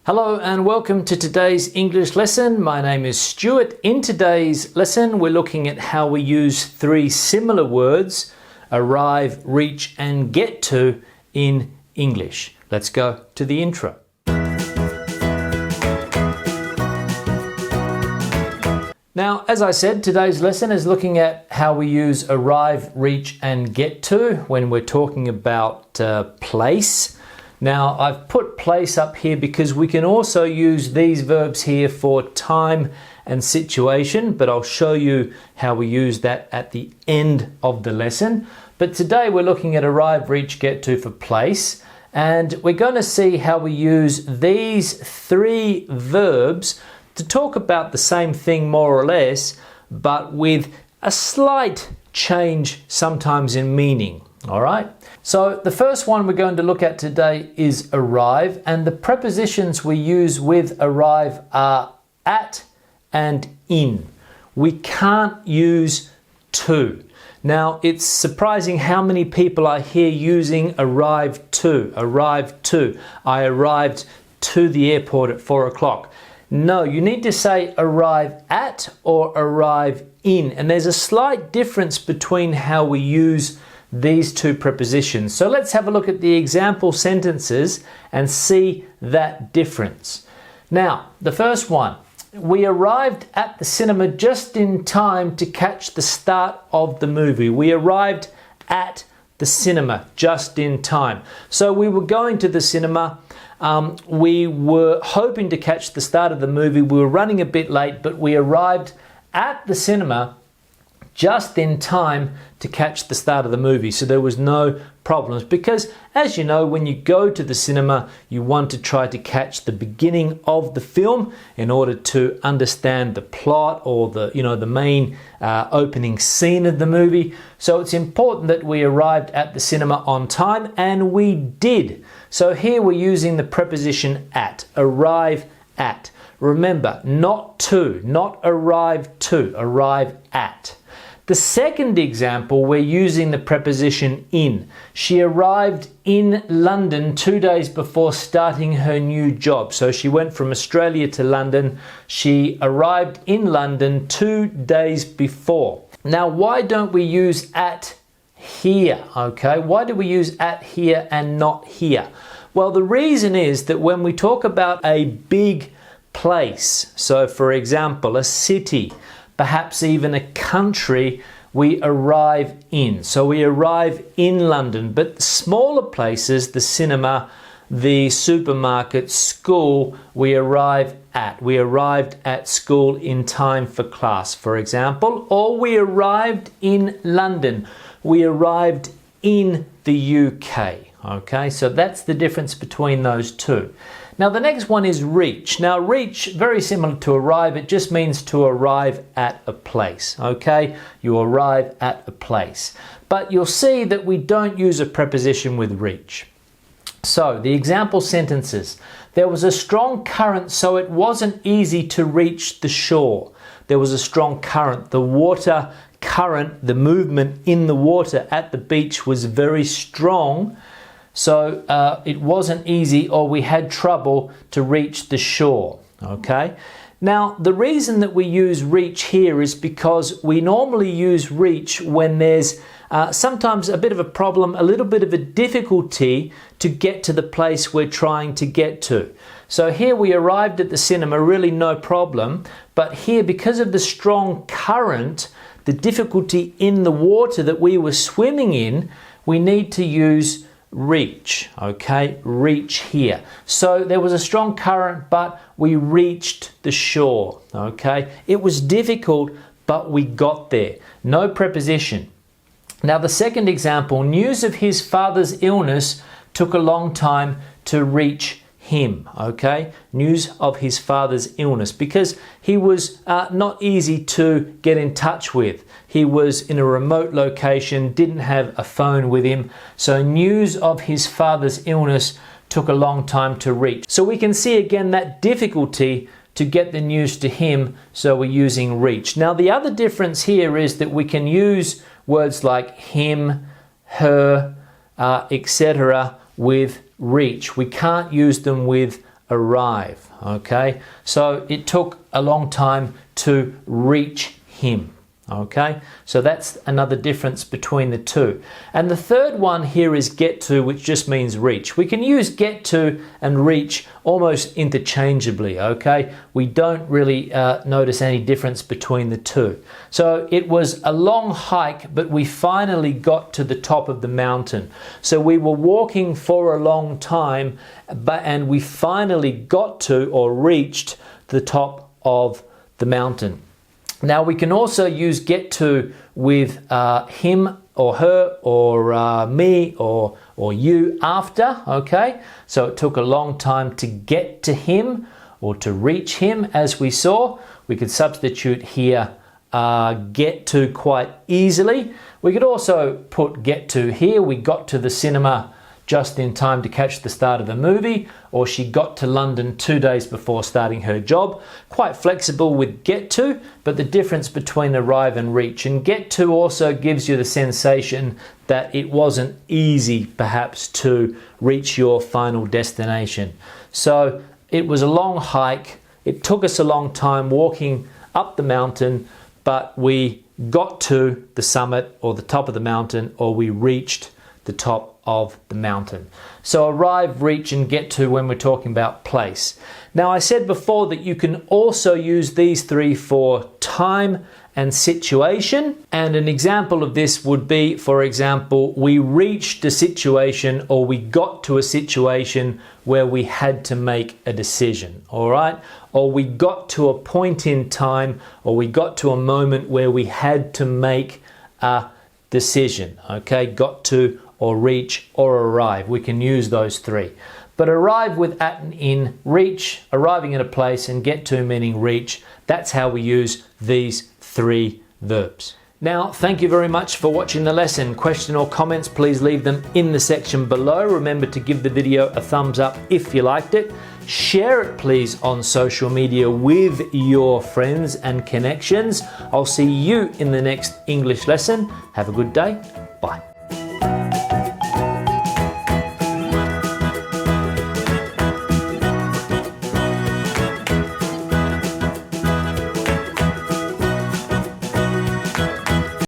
Hello and welcome to today's English lesson. My name is Stuart. In today's lesson, we're looking at how we use three similar words, arrive, reach, and get to in English. Let's go to the intro. Now, as I said, today's lesson is looking at how we use arrive, reach, and get to when we're talking about place. Now, I've put place up here because we can also use these verbs here for time and situation, but I'll show you how we use that at the end of the lesson. But today we're looking at arrive, reach, get to for place, and we're going to see how we use these three verbs to talk about the same thing more or less, but with a slight change sometimes in meaning. All right. So the first one we're going to look at today is arrive, and the prepositions we use with arrive are at and in. We can't use to. Now, it's surprising how many people I hear using arrive to. I arrived to the airport at 4 o'clock. No, you need to say arrive at or arrive in, and there's a slight difference between how we use these two prepositions. So let's have a look at the example sentences and see that difference. Now, the first one, we arrived at the cinema just in time to catch the start of the movie. We arrived at the cinema just in time. So we were going to the cinema. We were hoping to catch the start of the movie. We were running a bit late, but we arrived at the cinema just in time to catch the start of the movie. So there was no problems because, as you know, when you go to the cinema, you want to try to catch the beginning of the film in order to understand the plot or the main opening scene of the movie. So it's important that we arrived at the cinema on time, and we did. So here we're using the preposition at, arrive at. Remember, not to, not arrive to, arrive at. The second example, we're using the preposition in. She arrived in London 2 days before starting her new job. So she went from Australia to London. She arrived in London 2 days before. Now, why don't we use at here? Okay, why do we use at here and not here? Well, the reason is that when we talk about a big place, so for example, a city, perhaps even a country, we arrive in. So we arrive in London. But smaller places, the cinema, the supermarket, school, we arrive at. We arrived at school in time for class, for example. Or we arrived in London. We arrived in the UK. Okay, so that's the difference between those two. Now the next one is reach. Now reach, very similar to arrive, it just means to arrive at a place, okay? You arrive at a place. But you'll see that we don't use a preposition with reach. So the example sentences. There was a strong current, so it wasn't easy to reach the shore. There was a strong current. The water current, the movement in the water at the beach was very strong. So it wasn't easy, or we had trouble to reach the shore, okay? Now, the reason that we use reach here is because we normally use reach when there's sometimes a bit of a problem, a little bit of a difficulty to get to the place we're trying to get to. So here we arrived at the cinema, really no problem, but here, because of the strong current, the difficulty in the water that we were swimming in, we need to use reach, okay? Reach here. So there was a strong current, but we reached the shore, okay? It was difficult, but we got there. No preposition. Now the second example, news of his father's illness took a long time to reach him, okay? News of his father's illness, because he was not easy to get in touch with. He was in a remote location, didn't have a phone with him, so news of his father's illness took a long time to reach. So we can see again that difficulty to get the news to him, so we're using reach. Now the other difference here is that we can use words like him, her, etc. with reach. We can't use them with arrive, okay? So it took a long time to reach him, okay? So that's another difference between the two. And the third one here is get to, which just means reach. We can use get to and reach almost interchangeably, okay? We don't really notice any difference between the two. So it was a long hike, but we finally got to the top of the mountain. So we were walking for a long time, and we finally got to or reached the top of the mountain. Now we can also use get to with him or her or me or you after, okay? So it took a long time to get to him or to reach him, as we saw. We could substitute here get to quite easily. We could also put get to here. We got to the cinema just in time to catch the start of the movie, or she got to London 2 days before starting her job. Quite flexible with get to, but the difference between arrive and reach. And get to also gives you the sensation that it wasn't easy perhaps to reach your final destination. So it was a long hike. It took us a long time walking up the mountain, but we got to the summit or the top of the mountain, or we reached the top of the mountain. So arrive, reach, and get to when we're talking about place. Now I said before that you can also use these three for time and situation. And an example of this would be, for example, we reached a situation or we got to a situation where we had to make a decision, all right? Or we got to a point in time, or we got to a moment where we had to make a decision, okay? Got to or reach or arrive. We can use those three. But arrive with at and in, reach, arriving at a place, and get to meaning reach. That's how we use these three verbs. Now, thank you very much for watching the lesson. Question or comments, please leave them in the section below. Remember to give the video a thumbs up if you liked it. Share it please on social media with your friends and connections. I'll see you in the next English lesson. Have a good day. Bye.